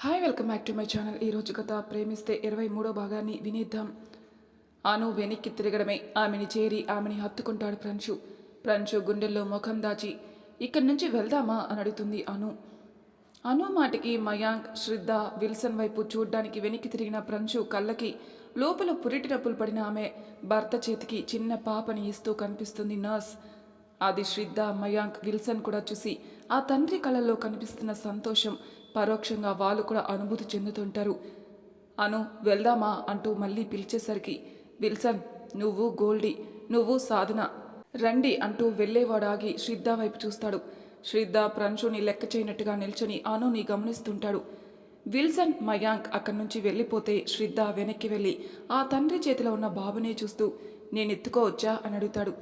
Hi welcome back to my channel. ఈరోజు కథ ప్రేమిస్తే 23వ భాగాన్ని వినేద్దాం. అను వెనక్కి తిరగడమే ఆమెని చేరి ఆమెని హత్తుకుంటాడు ప్రంశు. ప్రంశు గుండెల్లో ముఖం దాచి ఇక్కడి నుంచి వెళ్దామా అని అడుగుతుంది అను. అను మాటకి మయాంక్, శ్రద్ధ, విల్సన్ వైపు చూడ్డానికి వెనక్కి తిరిగిన ప్రంశు కళ్ళకి లోపల పురిటి నొప్పులు పడిన ఆమె భర్త చేతికి చిన్న పాపని ఇస్తూ కనిపిస్తుంది నర్స్. అది శ్రద్ధ, మయాంక్, విల్సన్ కూడా చూసి ఆ తండ్రి కళ్ళల్లో కనిపిస్తున్న సంతోషం పరోక్షంగా వాళ్ళు కూడా అనుభూతి చెందుతుంటారు. అను వెళ్దామా అంటూ మళ్ళీ పిలిచేసరికి విల్సన్, నువ్వు గోల్డీ, నువ్వు సాధన రండి అంటూ వెళ్ళేవాడాగి శ్రద్ధ వైపు చూస్తాడు. శ్రద్ధ ప్రంశుని లెక్క చేయనట్టుగా నిల్చొని అనుని గమనిస్తుంటాడు. విల్సన్, మయాంక్ అక్కడి నుంచి వెళ్ళిపోతే శ్రద్ధ వెనక్కి వెళ్ళి ఆ తండ్రి చేతిలో ఉన్న బాబునే చూస్తూ నేను ఎత్తుకోవచ్చా అని అడుగుతాడు.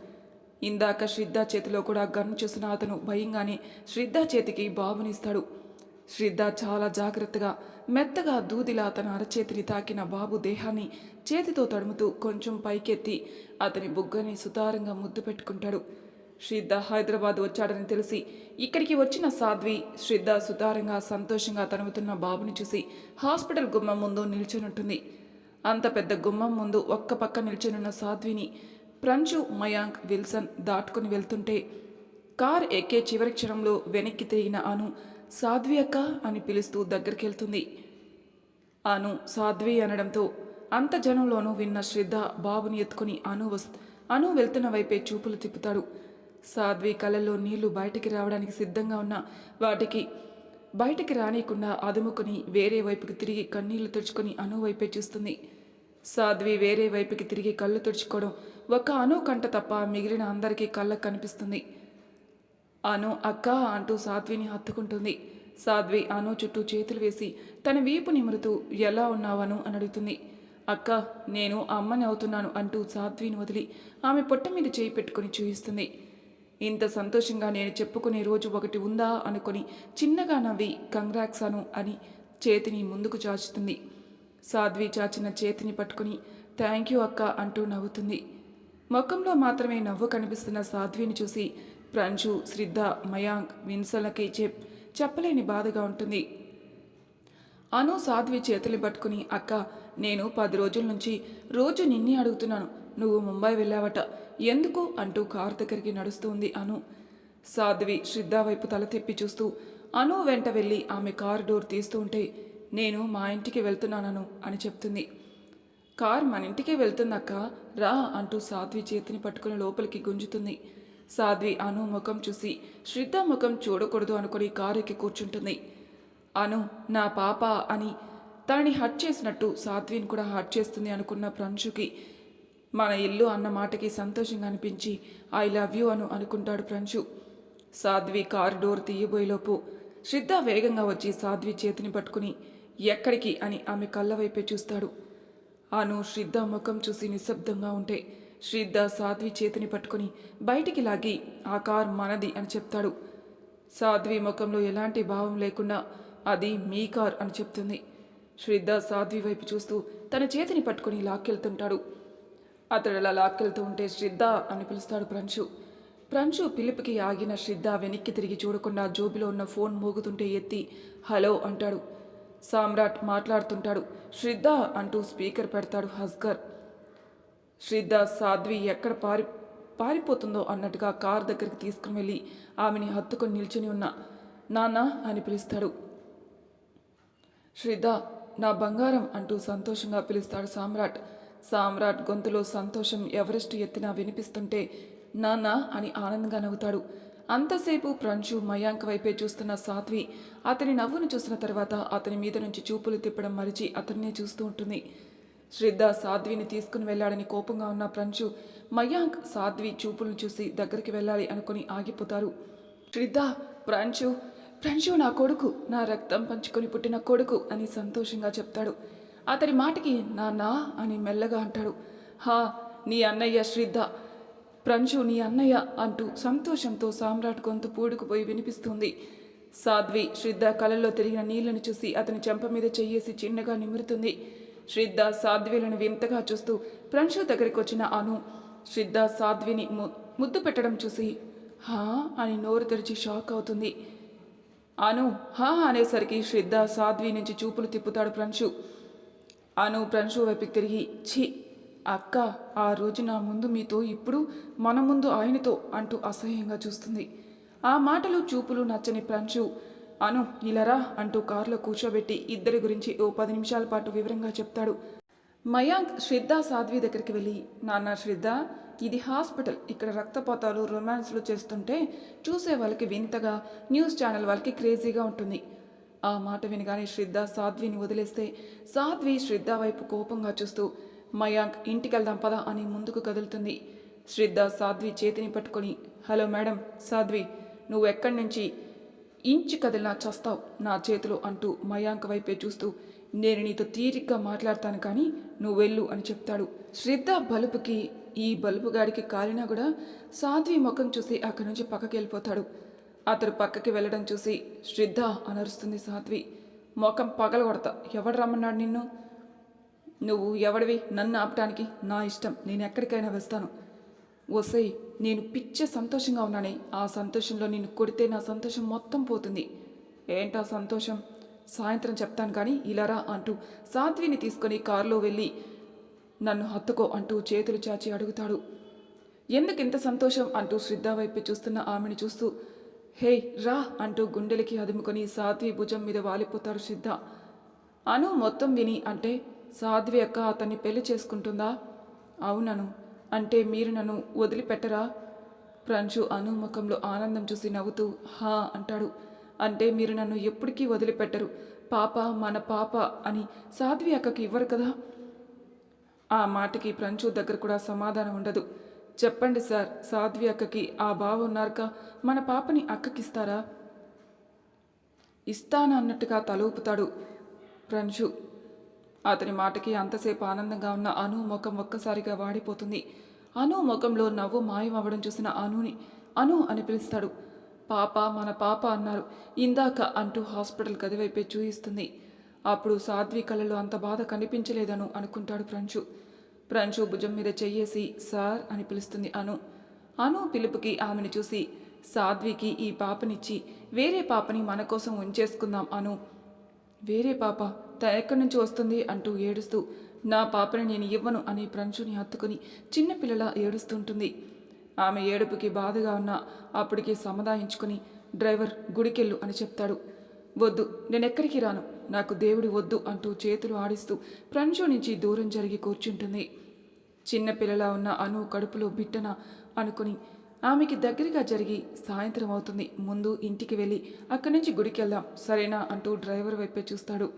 ఇందాక శ్రద్ధ చేతిలో కూడా గన్ను చూసిన అతను భయంగానే శ్రద్ధ చేతికి బాబునిస్తాడు. శ్రద్ధ చాలా జాగ్రత్తగా మెత్తగా దూదిలా తన అరచేతిని తాకిన బాబు దేహాన్ని చేతితో తడుముతూ కొంచెం పైకెత్తి అతని బుగ్గని సుతారంగా ముద్దు పెట్టుకుంటాడు. శ్రద్ధ హైదరాబాద్ వచ్చాడని తెలిసి ఇక్కడికి వచ్చిన సాధ్వి శ్రద్ధ సుతారంగా సంతోషంగా తడుముతున్న బాబుని చూసి హాస్పిటల్ గుమ్మం ముందు నిల్చునుంటుంది. అంత పెద్ద గుమ్మం ముందు ఒక్క పక్క నిల్చునున్న సాధ్విని ప్రంశు, మయాంక్, విల్సన్ దాటుకుని వెళ్తుంటే కార్ ఎక్కే చివరి క్షణంలో వెనక్కి తిరిగిన అను సాధ్వి అక్క అని పిలుస్తూ దగ్గరికి వెళ్తుంది. అను సాధ్వి అనడంతో అంత జనంలోనూ విన్న శ్రద్ధ బాబుని ఎత్తుకుని అను వెళ్తున్న వైపే చూపులు తిప్పుతాడు. సాధ్వి కళ్ళల్లో నీళ్లు బయటికి రావడానికి సిద్ధంగా ఉన్న వాటికి బయటికి రానియకుండా అదుముకుని వేరే వైపుకి తిరిగి కన్నీళ్లు తుడుచుకొని అను వైపే చూస్తుంది. సాధ్వి వేరే వైపుకి తిరిగి కళ్ళు తుడుచుకోవడం ఒక అను కంట తప్ప మిగిలిన అందరికీ కళ్ళకు కనిపిస్తుంది. అను అక్క అంటూ సాధ్విని హత్తుకుంటుంది. సాధ్వి అను చుట్టూ చేతులు వేసి తన వీపు నిమురుతూ ఎలా ఉన్నావను అని అడుగుతుంది. అక్క, నేను అమ్మని అవుతున్నాను అంటూ సాధ్విని వదిలి ఆమె పొట్ట మీద చేయి పెట్టుకుని చూయిస్తుంది. ఇంత సంతోషంగా నేను చెప్పుకునే రోజు ఒకటి ఉందా అనుకొని చిన్నగా నవ్వి కంగ్రాక్స్ అను అని చేతిని ముందుకు చాచుతుంది. సాధ్వి చాచిన చేతిని పట్టుకుని థ్యాంక్ యూ అక్క అంటూ నవ్వుతుంది. ముఖంలో మాత్రమే నవ్వు కనిపిస్తున్న సాధ్విని చూసి ప్రంశు, శ్రద్ధ, మయాంక్, విన్సన్లకి చెప్పలేని బాధగా ఉంటుంది. అను సాధ్వి చేతులు పట్టుకుని అక్క, నేను 10 రోజుల నుంచి రోజు నిన్నే అడుగుతున్నాను, నువ్వు ముంబై వెళ్ళావట, ఎందుకు అంటూ కారు దగ్గరికి నడుస్తుంది అను. సాధ్వి శ్రద్ధ వైపు తల తిప్పి చూస్తూ అను వెంట వెళ్ళి ఆమె కారు డోర్ తీస్తూ ఉంటే నేను మా ఇంటికి వెళ్తున్నానను అని చెప్తుంది. కార్ మన ఇంటికే వెళ్తుందక్క, రా అంటూ సాధ్వి చేతిని పట్టుకుని లోపలికి గుంజుతుంది. సాధ్వి అను ముఖం చూసి శ్రద్ధ ముఖం చూడకూడదు అనుకుని కారు ఎక్కి కూర్చుంటుంది. అను నా పాప అని తనని హట్ చేసినట్టు సాధ్విని కూడా హట్ చేస్తుంది అనుకున్న ప్రంశుకి మన ఇల్లు అన్న మాటకి సంతోషంగా అనిపించి ఐ లవ్ యూ అను అనుకుంటాడు ప్రంశు. సాధ్వి కారు డోర్ తీయబోయేలోపు శ్రద్ధ వేగంగా వచ్చి సాధ్వి చేతిని పట్టుకుని ఎక్కడికి అని ఆమె కళ్ళ వైపే చూస్తాడు. అను శ్రద్ధ ముఖం చూసి నిశ్శబ్దంగా ఉంటే శ్రద్ధ సాధ్వి చేతిని పట్టుకుని బయటికి లాగి ఆ కార్ మనది అని చెప్తాడు. సాధ్వి ముఖంలో ఎలాంటి భావం లేకుండా అది మీ కార్ అని చెప్తుంది. శ్రద్ధ సాధ్వి వైపు చూస్తూ తన చేతిని పట్టుకుని లాక్కెళ్తుంటాడు. అతడు అలా లాక్కెళ్తూ ఉంటే శ్రద్ధ అని పిలుస్తాడు ప్రంశు. ప్రంశు పిలుపుకి ఆగిన శ్రద్ధ వెనక్కి తిరిగి చూడకుండా జోబిలో ఉన్న ఫోన్ మోగుతుంటే ఎత్తి హలో అంటాడు. సామ్రాట్ మాట్లాడుతుంటాడు. శ్రద్ధ అంటూ స్పీకర్ పెడతాడు హస్గర్. శ్రద్ధ సాధ్వి ఎక్కడ పారిపోతుందో అన్నట్టుగా కార్ దగ్గరికి తీసుకుని వెళ్ళి ఆమెని హత్తుకొని నిల్చుని ఉన్న నాన్న అని పిలుస్తాడు. శ్రద్ధ నా బంగారం అంటూ సంతోషంగా పిలుస్తాడు సామ్రాట్. సామ్రాట్ గొంతులో సంతోషం ఎవరెస్ట్ ఎత్తినా వినిపిస్తుంటే నాన్న అని ఆనందంగా నవ్వుతాడు. అంతసేపు ప్రంశు, మయాంక్ వైపే చూస్తున్న సాధ్వి అతని నవ్వును చూసిన తర్వాత అతని మీద నుంచి చూపులు తిప్పడం మరిచి అతన్నే చూస్తూ ఉంటుంది. శ్రద్ధ సాధ్విని తీసుకుని వెళ్ళాడని కోపంగా ఉన్న ప్రంశు, మయాంక్ సాధ్వి చూపులను చూసి దగ్గరికి వెళ్ళాలి అనుకుని ఆగిపోతారు. శ్రద్ధ ప్రంశు నా కొడుకు, నా రక్తం పంచుకొని పుట్టిన కొడుకు అని సంతోషంగా చెప్తాడు. అతని మాటకి నాన్నా అని మెల్లగా అంటాడు. హా, నీ అన్నయ్య శ్రద్ధ, ప్రంశు నీ అన్నయ్య అంటూ సంతోషంతో సామ్రాట్ గొంతు పూడుకుపోయి వినిపిస్తుంది. సాధ్వి శ్రద్ధ కళ్ళల్లో తిరిగిన నీళ్లను చూసి అతని చెంప మీద చెయ్యేసి చిన్నగా నిమురుతుంది. శ్రద్ధ సాధ్విలను వింతగా చూస్తూ ప్రంశు దగ్గరికి వచ్చిన అను శ్రద్ధ సాధ్విని ముద్దు పెట్టడం చూసి హా అని నోరు తెరిచి షాక్ అవుతుంది. అను హా అనేసరికి శ్రద్ధ సాధ్వి నుంచి చూపులు తిప్పుతాడు ప్రంశు. అను ప్రంశు వైపుకి తిరిగి ఛీ అక్క, ఆ రోజు నా ముందు మీతో, ఇప్పుడు మన ముందు ఆయనతో అంటూ అసహ్యంగా చూస్తుంది. ఆ మాటలు చూపులు నచ్చని ప్రంశు అను ఇలారా అంటూ కారులో కూర్చోబెట్టి ఇద్దరి గురించి ఓ 10 నిమిషాల పాటు వివరంగా చెప్తాడు. మయాంక్ శ్రద్ధ సాధ్వి దగ్గరికి వెళ్ళి, నాన్న శ్రద్ధ, ఇది హాస్పిటల్, ఇక్కడ రక్తపాతాలు రొమాన్స్లు చేస్తుంటే చూసే వాళ్ళకి వింతగా, న్యూస్ ఛానల్ వాళ్ళకి క్రేజీగా ఉంటుంది. ఆ మాట వినగానే శ్రద్ధ సాధ్విని వదిలేస్తే సాధ్వి శ్రద్ధ వైపు కోపంగా చూస్తూ మయాంక్ ఇంటికెళ్దాం పద అని ముందుకు కదులుతుంది. శ్రద్ధ సాధ్వి చేతిని పట్టుకొని, హలో మేడం సాధ్వి, నువ్వు ఎక్కడి నుంచి ఇంచు కదిలినా చస్తావు నా చేతిలో అంటూ మయాంక్ వైపే చూస్తూ, నేను నీతో తీరిగ్గా మాట్లాడతాను కానీ నువ్వు వెళ్ళు అని చెప్తాడు. శ్రద్ధ బలుపుకి ఈ బలుపుగాడికి కాలినా కూడా సాధ్వి ముఖం చూసి అక్కడి నుంచి పక్కకి వెళ్ళిపోతాడు. అతడు పక్కకి వెళ్ళడం చూసి శ్రద్ధ అనరుస్తుంది సాధ్వి. ముఖం పగలగొడతా, ఎవడు రమ్మన్నాడు నిన్ను? నువ్వు ఎవడివి నన్ను ఆపటానికి? నా ఇష్టం, నేను ఎక్కడికైనా వస్తాను. ఒసై, నేను పిచ్చే సంతోషంగా ఉన్నానే, ఆ సంతోషంలో నిన్ను కొడితే నా సంతోషం మొత్తం పోతుంది. ఏంటా సంతోషం? సాయంత్రం చెప్తాను కానీ ఇలారా అంటూ సాధ్విని తీసుకొని కారులో వెళ్ళి నన్ను హత్తుకో అంటూ చేతులు చాచి అడుగుతాడు. ఎందుకింత సంతోషం అంటూ శ్రద్ధ వైపు చూస్తున్న ఆమెను చూస్తూ, హే రా అంటూ గుండెలకి అదుముకొని సాధ్వి భుజం మీద వాలిపోతాడు శ్రద్ధ. అను మొత్తం విని, అంటే సాధ్వి అక్క అతన్ని పెళ్లి చేసుకుంటుందా? అవునను, అంటే మీరు నన్ను వదిలిపెట్టరా? ప్రంశు అను ముఖంలో ఆనందం చూసి నవ్వుతూ హా అంటాడు. అంటే మీరు నన్ను ఎప్పటికీ వదిలిపెట్టరు, పాప మన పాప అని సాధ్వి అక్కకి ఇవ్వరు కదా? ఆ మాటకి ప్రంశు దగ్గర కూడా సమాధానం ఉండదు. చెప్పండి సార్, సాధ్వి అక్కకి ఆ బావ ఉన్నారుక, మన పాపని అక్కకిస్తారా? ఇస్తాను అన్నట్టుగా తలూపుతాడు ప్రంశు. అతని మాటకి అంతసేపు ఆనందంగా ఉన్న అను ముఖం ఒక్కసారిగా వాడిపోతుంది. అను ముఖంలో నవ్వు మాయమవ్వడం చూసిన అను అని పిలుస్తాడు. పాప మన పాప అన్నారు ఇందాక అంటూ హాస్పిటల్ గదివైపే చూయిస్తుంది. అప్పుడు సాధ్వి కళ్ళలో అంత బాధ కనిపించలేదను అనుకుంటాడు ప్రంశు భుజం మీద చెయ్యేసి సార్ అని పిలుస్తుంది అను పిలుపుకి ఆమెను చూసి, సాధ్వికి ఈ పాపనిచ్చి వేరే పాపని మన కోసం ఉంచేసుకుందాం అను. వేరే పాప ఎక్కడి నుంచి వస్తుంది అంటూ ఏడుస్తూ, నా పాపని నేను ఇవ్వను అని ప్రంశుని హత్తుకుని చిన్నపిల్లలా ఏడుస్తుంటుంది. ఆమె ఏడుపుకి బాధగా ఉన్న అప్పటికి సమాధానించుకుని, డ్రైవర్ గుడికెళ్ళు అని చెప్తాడు. వద్దు, నేనెక్కడికి రాను, నాకు దేవుడి వద్దు అంటూ చేతులు ఆడిస్తూ ప్రంశు నుంచి దూరం జరిగి కూర్చుంటుంది. చిన్నపిల్లలా ఉన్న అను కడుపులో బిడ్డన అనుకుని ఆమెకి దగ్గరగా జరిగి, సాయంత్రం అవుతుంది, ముందు ఇంటికి వెళ్ళి అక్కడి నుంచి గుడికి వెళ్దాం సరేనా అంటూ డ్రైవర్ వైపే చూస్తాడు.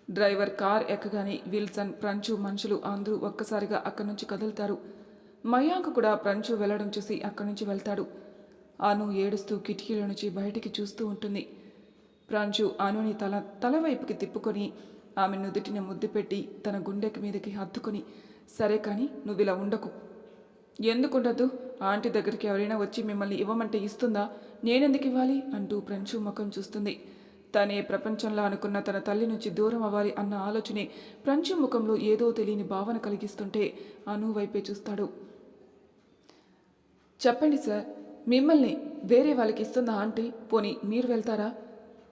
డ్రైవర్ కార్ ఎక్కగానే విల్సన్, ప్రంశు మనుషులు అందరూ ఒక్కసారిగా అక్కడి నుంచి కదులుతారు. మయాంక్ కూడా ప్రంశు వెళ్లడం చూసి అక్కడి నుంచి వెళ్తాడు. అను ఏడుస్తూ కిటికీల నుంచి బయటికి చూస్తూ ఉంటుంది. ప్రంశు అనుని తల వైపుకి తిప్పుకొని ఆమె నుదుటిని ముద్దు పెట్టి తన గుండెకి మీదకి హత్తుకొని, సరే కానీ నువ్వు ఇలా ఉండకు. ఎందుకుండద్దు? ఆంటీ దగ్గరికి ఎవరైనా వచ్చి మిమ్మల్ని ఇవ్వమంటే ఇస్తుందా? నేనెందుకు ఇవ్వాలి అంటూ ప్రంశు ముఖం చూస్తుంది. తనే ప్రపంచంలో అనుకున్న తన తల్లి నుంచి దూరం అవ్వాలి అన్న ఆలోచనే ప్రంశు ముఖంలో ఏదో తెలియని భావన కలిగిస్తుంటే అను వైపే చూస్తాడు. చెప్పండి సార్, మిమ్మల్ని వేరే వాళ్ళకి ఇస్తుందా ఆంటీ? పోనీ మీరు వెళ్తారా?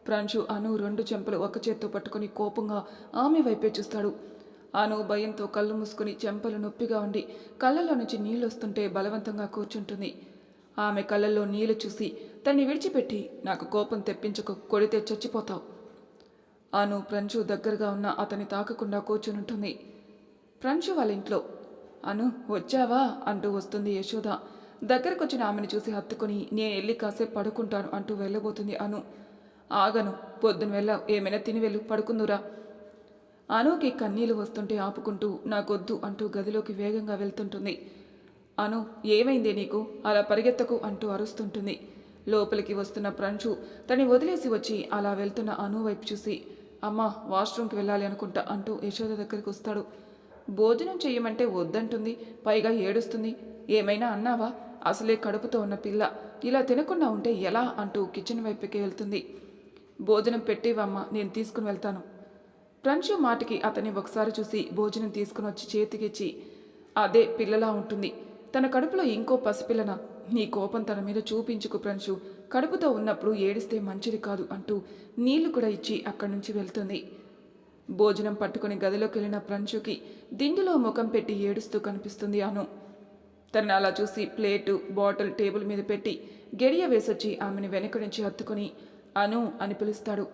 ప్రంశు అను 2 చెంపలు ఒక చేత్తో పట్టుకుని కోపంగా ఆమె వైపే చూస్తాడు. అను భయంతో కళ్ళు మూసుకుని చెంపలు నొప్పిగా ఉండి కళ్ళల్లో నుంచి నీళ్ళు వస్తుంటే బలవంతంగా కూర్చుంటుంది. ఆమె కళ్ళల్లో నీళ్లు చూసి తన్ని విడిచిపెట్టి, నాకు కోపం తెప్పించకు, కొడితే చచ్చిపోతావు. అను ప్రంశు దగ్గరగా ఉన్న అతని తాకకుండా కూర్చునుంటుంది. ప్రంశు వాళ్ళ ఇంట్లో, అను వచ్చావా అంటూ వస్తుంది యశోద. దగ్గరకొచ్చిన ఆమెను చూసి హత్తుకుని, నేను వెళ్ళి కాసేపు పడుకుంటాను అంటూ వెళ్ళబోతుంది అను. ఆగను, పొద్దున వెళ్ళ, ఏమైనా తిని వెళ్ళు, పడుకుందురా. అనుకి కన్నీళ్లు వస్తుంటే ఆపుకుంటూ నాకొద్దు అంటూ గదిలోకి వేగంగా వెళ్తుంటుంది. అను ఏమైందే నీకు, అలా పరిగెత్తకు అంటూ అరుస్తుంటుంది. లోపలికి వస్తున్న ప్రంశు తని వదిలేసి వచ్చి అలా వెళ్తున్న అను వైపు చూసి, అమ్మా వాష్రూమ్కి వెళ్ళాలి అనుకుంటా అంటూ యశోద దగ్గరికి వస్తాడు. భోజనం చెయ్యమంటే వద్దంటుంది, పైగా ఏడుస్తుంది. ఏమైనా అన్నావా? అసలే కడుపుతో ఉన్న పిల్ల, ఇలా తినకుండా ఉంటే ఎలా అంటూ కిచెన్ వైపుకి వెళ్తుంది. భోజనం పెట్టేవమ్మా, నేను తీసుకుని వెళ్తాను. ప్రంశు మాటకి అతన్ని ఒకసారి చూసి భోజనం తీసుకుని వచ్చి చేతికిచ్చి, అదే పిల్లలా ఉంటుంది, తన కడుపులో ఇంకో పసిపిల్లన, నీ కోపం తన మీద చూపించుకు ప్రంశు, కడుపుతో ఉన్నప్పుడు ఏడిస్తే మంచిది కాదు అంటూ నీళ్లు కూడా ఇచ్చి అక్కడి నుంచి వెళ్తుంది. భోజనం పట్టుకుని గదిలోకి వెళ్ళిన ప్రంశుకి దిండులో ముఖం పెట్టి ఏడుస్తూ కనిపిస్తుంది అను. తనని అలా చూసి ప్లేటు బాటిల్ టేబుల్ మీద పెట్టి గడియ వేసొచ్చి ఆమెను వెనక నుంచి హత్తుకుని అను అని పిలుస్తాడు.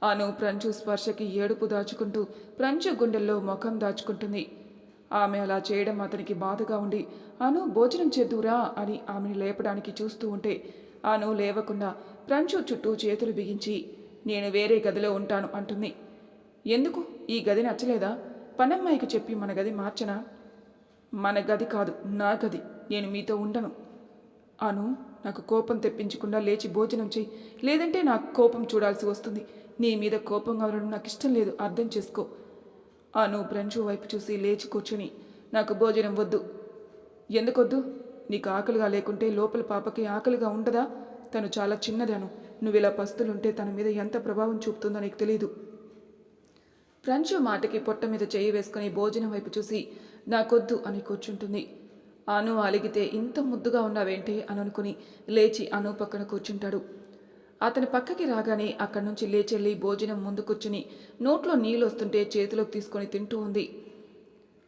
అను ప్రంచు స్పర్శకి ఏడుపు దాచుకుంటూ ప్రంచు గుండెల్లో ముఖం దాచుకుంటుంది. ఆమె అలా చేయడం అతనికి బాధగా ఉండి అను భోజనం చేద్దురా అని ఆమెను లేపడానికి చూస్తూ ఉంటే అను లేవకుండా ప్రంచు చుట్టూ చేతులు బిగించి నేను వేరే గదిలో ఉంటాను అంటుంది. ఎందుకు? ఈ గది నచ్చలేదా? పనమ్మాయికి చెప్పి మన గది మార్చనా? మన గది కాదు, నా గది. నేను మీతో ఉండను. అను, నాకు కోపం తెప్పించకుండా లేచి భోజనం చెయ్యి, లేదంటే నాకు కోపం చూడాల్సి వస్తుంది. నీ మీద కోపంగా ఉండడం నాకు ఇష్టం లేదు, అర్థం చేసుకో. అను ప్రంచు వైపు చూసి లేచి కూర్చుని నాకు భోజనం వద్దు. ఎందుకొద్దు? నీకు ఆకలిగా లేకుంటే లోపల పాపకి ఆకలిగా ఉండదా? తను చాలా చిన్నదాను. నువ్వు ఇలా పస్తులుంటే తన మీద ఎంత ప్రభావం చూపుతుందో నీకు తెలీదు. ప్రంచు మాటకి పొట్ట మీద చేయి వేసుకుని భోజనం వైపు చూసి నాకొద్దు అని కూర్చుంటుంది. అను అలిగితే ఇంత ముద్దుగా ఉన్నావేంటే అని అనుకుని లేచి అను పక్కన కూర్చుంటాడు. అతని పక్కకి రాగానే అక్కడి నుంచి లేచెళ్ళి భోజనం ముందు కూర్చుని నోట్లో నీళ్ళు వస్తుంటే చేతిలోకి తీసుకొని తింటూ ఉంది.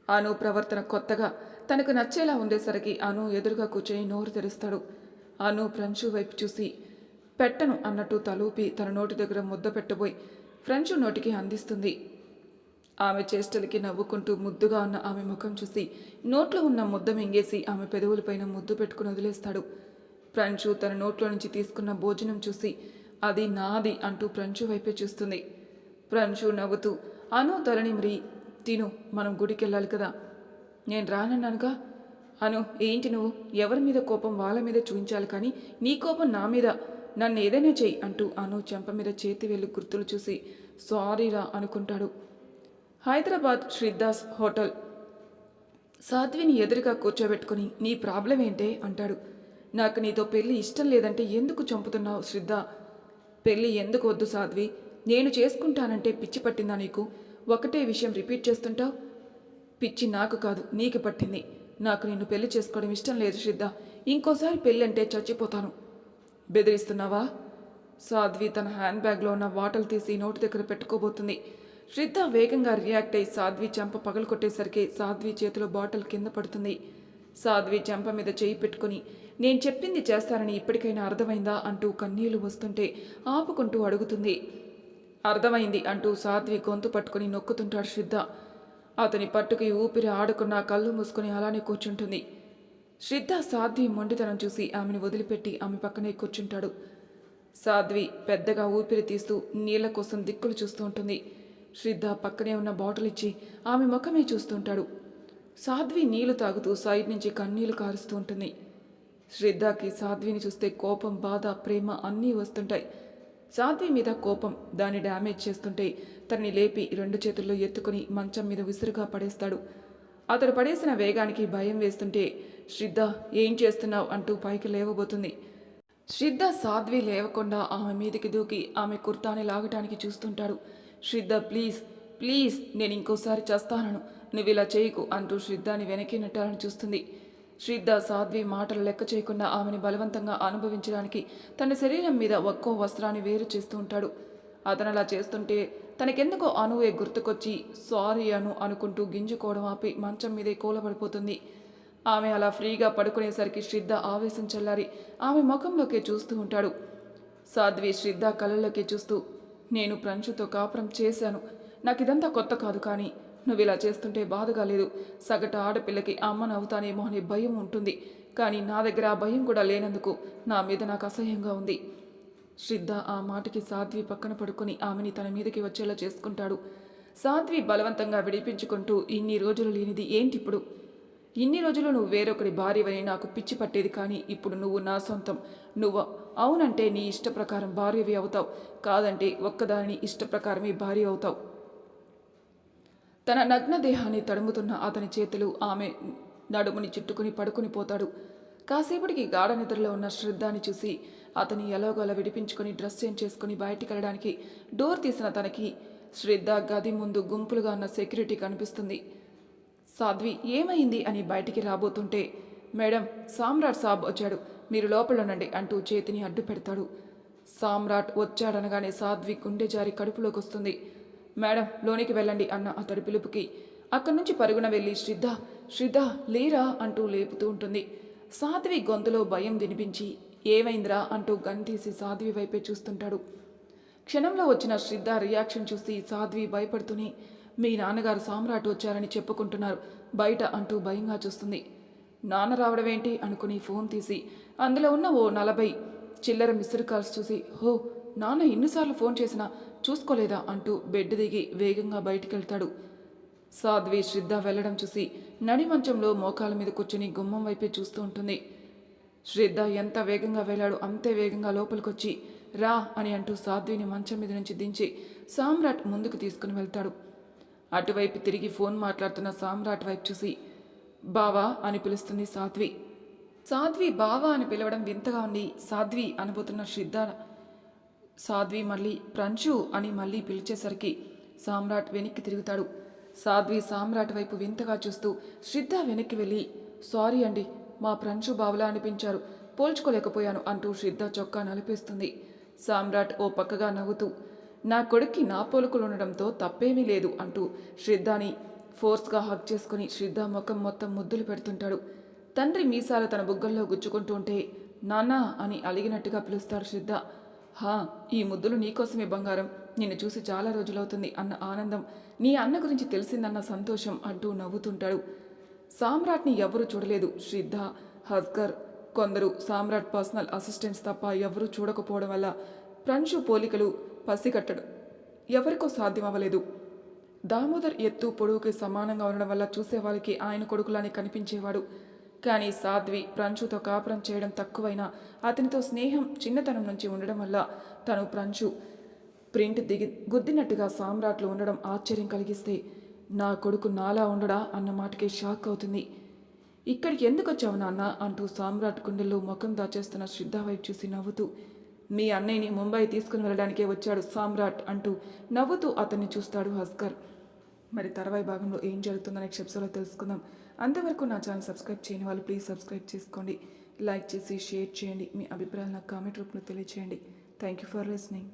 అను ప్రవర్తన కొత్తగా తనకు నచ్చేలా ఉండేసరికి అను ఎదురుగా కూర్చుని నోరు తెరుస్తాడు. అను ప్రంచు వైపు చూసి పెట్టను అన్నట్టు తలూపి తన నోటి దగ్గర ముద్ద పెట్టబోయి ఫ్రెంచు నోటికి అందిస్తుంది. ఆమె చేష్టలకి నవ్వుకుంటూ ముద్దుగా ఉన్న ఆమె ముఖం చూసి నోట్లో ఉన్న ముద్ద మింగేసి ఆమె పెదవులపైన ముద్దు పెట్టుకుని వదిలేస్తాడు. ఫ్రెంచు తన నోట్లో నుంచి తీసుకున్న భోజనం చూసి అది నాది అంటూ ఫ్రెంచు వైపే చూస్తుంది. ఫ్రెంచు నవ్వుతూ అను తలనిమిరి తిను, మనం గుడికి వెళ్ళాలి కదా. నేను రానన్నానుగా. అను, ఏంటి నువ్వు? ఎవరి మీద కోపం వాళ్ళ మీద చూపించాలి కానీ నీ కోపం నా మీద. నన్ను ఏదైనా చెయ్యి అంటూ అను చెంప మీద చేతి వెళ్ళి గుర్తులు చూసి సారీరా అనుకుంటాడు. హైదరాబాద్ శ్రీదాస్ హోటల్. సాధ్విని ఎదురుగా కూర్చోబెట్టుకుని నీ ప్రాబ్లం ఏంటే అంటాడు. నాకు నీతో పెళ్ళి ఇష్టం లేదంటే ఎందుకు చంపుతున్నావు శ్రద్ధ? పెళ్ళి ఎందుకు వద్దు సాధ్వి? నేను చేసుకుంటానంటే పిచ్చి పట్టిందా నీకు? ఒకటే విషయం రిపీట్ చేస్తుంటావు. పిచ్చి నాకు కాదు, నీకు పట్టింది. నాకు నిన్ను పెళ్లి చేసుకోవడం ఇష్టం లేదు శ్రద్ధ. ఇంకోసారి పెళ్ళి అంటే చచ్చిపోతాను. బెదిరిస్తున్నావా? సాధ్వి తన హ్యాండ్ బ్యాగ్లో ఉన్న బాటిల్ తీసి నోటి దగ్గర పెట్టుకోబోతుంది. శ్రద్ధ వేగంగా రియాక్ట్ అయి సాధ్వి చెంప పగలు కొట్టేసరికి సాధ్వి చేతిలో బాటిల్ కింద పడుతుంది. సాధ్వి చెంప మీద చేయి పెట్టుకుని నేను చెప్పింది చేస్తానని ఇప్పటికైనా అర్థమైందా అంటూ కన్నీళ్లు వస్తుంటే ఆపుకుంటూ అడుగుతుంది. అర్థమైంది అంటూ సాధ్వి గొంతు పట్టుకుని నొక్కుతుంటాడు శ్రద్ధ. అతని పట్టుకి ఊపిరి ఆడుకున్న కళ్ళు మూసుకుని అలానే కూర్చుంటుంది. శ్రద్ధ సాధ్వి మొండితనం చూసి ఆమెను వదిలిపెట్టి ఆమె పక్కనే కూర్చుంటాడు. సాధ్వి పెద్దగా ఊపిరి తీస్తూ నీళ్ల కోసం దిక్కులు చూస్తూ ఉంటుంది. శ్రద్ధ పక్కనే ఉన్న బాటిల్ ఇచ్చి ఆమె ముఖమే చూస్తుంటాడు. సాధ్వి నీళ్లు తాగుతూ సైడ్ నుంచి కన్నీళ్లు కారుస్తూ ఉంటుంది. శ్రద్ధకి సాధ్విని చూస్తే కోపం, బాధ, ప్రేమ అన్నీ వస్తుంటాయి. సాధ్వి మీద కోపం దాన్ని డ్యామేజ్ చేస్తుంటే తనని లేపి 2 చేతుల్లో ఎత్తుకుని మంచం మీద విసురుగా పడేస్తాడు. అతడు పడేసిన వేగానికి భయం వేస్తుంటే శ్రద్ధ ఏం చేస్తున్నావు అంటూ పైకి లేవబోతుంది. శ్రద్ధ సాధ్వి లేవకుండా ఆమె మీదకి దూకి ఆమె కుర్తాని లాగటానికి చూస్తుంటాడు. శ్రద్ధ ప్లీజ్ ప్లీజ్, నేను ఇంకోసారి చేస్తానను, నువ్వు ఇలా చేయకు అంటూ శ్రద్ధని వెనక్కి నెట్టాలని చూస్తుంది. శ్రద్ధ సాధ్వి మాటలు లెక్క చేయకుండా ఆమెను బలవంతంగా అనుభవించడానికి తన శరీరం మీద ఒక్కో వస్త్రాన్ని వేరు చేస్తూ ఉంటాడు. అతను అలా చేస్తుంటే తనకెందుకో అనువే గుర్తుకొచ్చి సారీ అను అనుకుంటూ గింజుకోవడం ఆపి మంచం మీదే కూలబడిపోతుంది. ఆమె అలా ఫ్రీగా పడుకునేసరికి శ్రద్ధ ఆవేశం చల్లారి ఆమె ముఖంలోకి చూస్తూ ఉంటాడు. సాధ్వి శ్రద్ధ కళ్ళల్లోకి చూస్తూ నేను ప్రంచుతో కాపురం చేశాను, నాకు ఇదంతా కొత్త కాదు, కానీ నువ్వు ఇలా చేస్తుంటే బాధగా లేదు. సగటు ఆడపిల్లకి అమ్మను అవుతానేమో అనే భయం ఉంటుంది, కానీ నా దగ్గర ఆ భయం కూడా లేనందుకు నా మీద నాకు అసహ్యంగా ఉంది. శ్రద్ధ ఆ మాటకి సాధ్వి పక్కన పడుకొని ఆమెని తన మీదకి వచ్చేలా చేసుకుంటాడు. సాధ్వి బలవంతంగా విడిపించుకుంటూ ఇన్ని రోజులు లేనిది ఏంటిప్పుడు? ఇన్ని రోజులు నువ్వు వేరొకరి భార్యవని నాకు పిచ్చి పట్టేది, కానీ ఇప్పుడు నువ్వు నా సొంతం. నువ్వు అవునంటే నీ ఇష్ట ప్రకారం భార్యవి అవుతావు, కాదంటే ఒక్కదాని ఇష్ట ప్రకారమే భార్య అవుతావు. తన నగ్న దేహాన్ని తడుముతున్న అతని చేతులు ఆమె నడుముని చుట్టుకుని పడుకుని పోతాడు. కాసేపటికి గాఢ నిద్రలో ఉన్న శ్రద్ధని చూసి అతని ఎలాగోలా విడిపించుకొని డ్రెస్ చేంజ్ చేసుకుని బయటికి వెళ్ళడానికి డోర్ తీసిన తనకి శ్రద్ధ గది ముందు గుంపులుగా ఉన్న సెక్యూరిటీ కనిపిస్తుంది. సాధ్వి ఏమైంది అని బయటికి రాబోతుంటే మేడం సామ్రాట్ సాబ్ వచ్చాడు, మీరు లోపలనండి అంటూ చేతిని అడ్డు పెడతాడు. సామ్రాట్ వచ్చాడనగానే సాధ్వి గుండె జారి కడుపులోకి వస్తుంది. మేడం లోనికి వెళ్ళండి అన్న అతడి పిలుపుకి అక్కడి నుంచి పరుగున వెళ్ళి శ్రద్ధ లేరా అంటూ లేపుతూ ఉంటుంది. సాధ్వి గొంతులో భయం వినిపించి ఏమైందిరా అంటూ గన్ తీసి సాధ్వి వైపే చూస్తుంటాడు. క్షణంలో వచ్చిన శ్రద్ధ రియాక్షన్ చూసి సాధ్వి భయపడుతూనే మీ నాన్నగారు సామ్రాట్ వచ్చారని చెప్పుకుంటున్నారు బయట అంటూ భయంగా చూస్తుంది. నాన్న రావడమేంటి అనుకుని ఫోన్ తీసి అందులో ఉన్న ఓ 40 చిల్లర మిస్డ్ కాల్స్ చూసి హో నాన్న ఎన్నిసార్లు ఫోన్ చేసినా చూసుకోలేదా అంటూ బెడ్ దిగి వేగంగా బయటికెళ్తాడు. సాధ్వి శ్రద్ధ వెళ్లడం చూసి నడి మంచంలో మోకాల మీద కూర్చుని గుమ్మం వైపే చూస్తూ ఉంటుంది. శ్రద్ధ ఎంత వేగంగా వెళ్ళాడో అంతే వేగంగా లోపలికొచ్చి రా అని అంటూ సాధ్విని మంచం మీద నుంచి దించి సామ్రాట్ ముందుకు తీసుకుని వెళ్తాడు. అటువైపు తిరిగి ఫోన్ మాట్లాడుతున్న సామ్రాట్ వైపు చూసి బావా అని పిలుస్తుంది సాధ్వి. సాధ్వి బావా అని పిలవడం వింతగా ఉంది. సాధ్వి అనబోతున్న శ్రద్ధ సాధ్వి మళ్ళీ ప్రంచు అని మళ్ళీ పిలిచేసరికి సామ్రాట్ వెనక్కి తిరుగుతాడు. సాధ్వి సామ్రాట్ వైపు వింతగా చూస్తూ శ్రద్ధ వెనక్కి వెళ్ళి సారీ అండి మా ప్రంచు బావలా అనిపించారు పోల్చుకోలేకపోయాను అంటూ శ్రద్ధ చొక్కా నలిపేస్తుంది. సామ్రాట్ ఓ పక్కగా నవ్వుతూ నా కొడుక్కి నా పోలుకులు ఉండడంతో తప్పేమీ లేదు అంటూ శ్రద్ధని ఫోర్స్గా హక్ చేసుకుని శ్రద్ధ ముఖం మొత్తం ముద్దులు పెడుతుంటాడు. తండ్రి మీసాలు తన బుగ్గల్లో గుచ్చుకుంటూ ఉంటే నాన్నా అని అలిగినట్టుగా పిలుస్తాడు శ్రద్ధ. హా ఈ ముద్దులు నీకోసమే బంగారం నిన్ను చూసి చాలా రోజులవుతుంది అన్న ఆనందం నీ అన్న గురించి తెలిసిందన్న సంతోషం అంటూ నవ్వుతుంటాడు. సామ్రాట్ని ఎవరూ చూడలేదు. శ్రద్ధ హస్గర్ కొందరు సామ్రాట్ పర్సనల్ అసిస్టెంట్స్ తప్ప ఎవరూ చూడకపోవడం వల్ల ప్రంచు పోలికలు పసిగట్టడం ఎవరికో సాధ్యమవ్వలేదు. దామోదర్ ఎత్తు పొడవుకి సమానంగా ఉండడం వల్ల చూసేవాళ్ళకి ఆయన కొడుకులానే కనిపించేవాడు. కానీ సాధ్వి ప్రంచుతో కాపురం చేయడం తక్కువైనా అతనితో స్నేహం చిన్నతనం నుంచి ఉండడం వల్ల తను ప్రంచు ప్రింట్ గుద్దినట్టుగా సామ్రాట్లు ఉండడం ఆశ్చర్యం కలిగిస్తే నా కొడుకు నాలా ఉండడా అన్న మాటకి షాక్ అవుతుంది. ఇక్కడికి ఎందుకు వచ్చావు నాన్న అంటూ సామ్రాట్ గుండెల్లో ముఖం దాచేస్తున్న శ్రద్ధ వైపు చూసి నవ్వుతూ మీ అన్నయ్యని ముంబై తీసుకుని వెళ్ళడానికే వచ్చాడు సామ్రాట్ అంటూ నవ్వుతూ అతన్ని చూస్తాడు హస్కర్. మరి తర్వాయి భాగంలో ఏం జరుగుతుందో నెక్స్ట్ ఎపిసోడ్లో తెలుసుకుందాం. అంతవరకు నా ఛానల్ సబ్స్క్రైబ్ చేయని వాళ్ళు ప్లీజ్ సబ్స్క్రైబ్ చేసుకోండి. లైక్ చేసి షేర్ చేయండి. మీ అభిప్రాయాలు నాకు కామెంట్ రూపంలో తెలియచేయండి. Thank you for listening.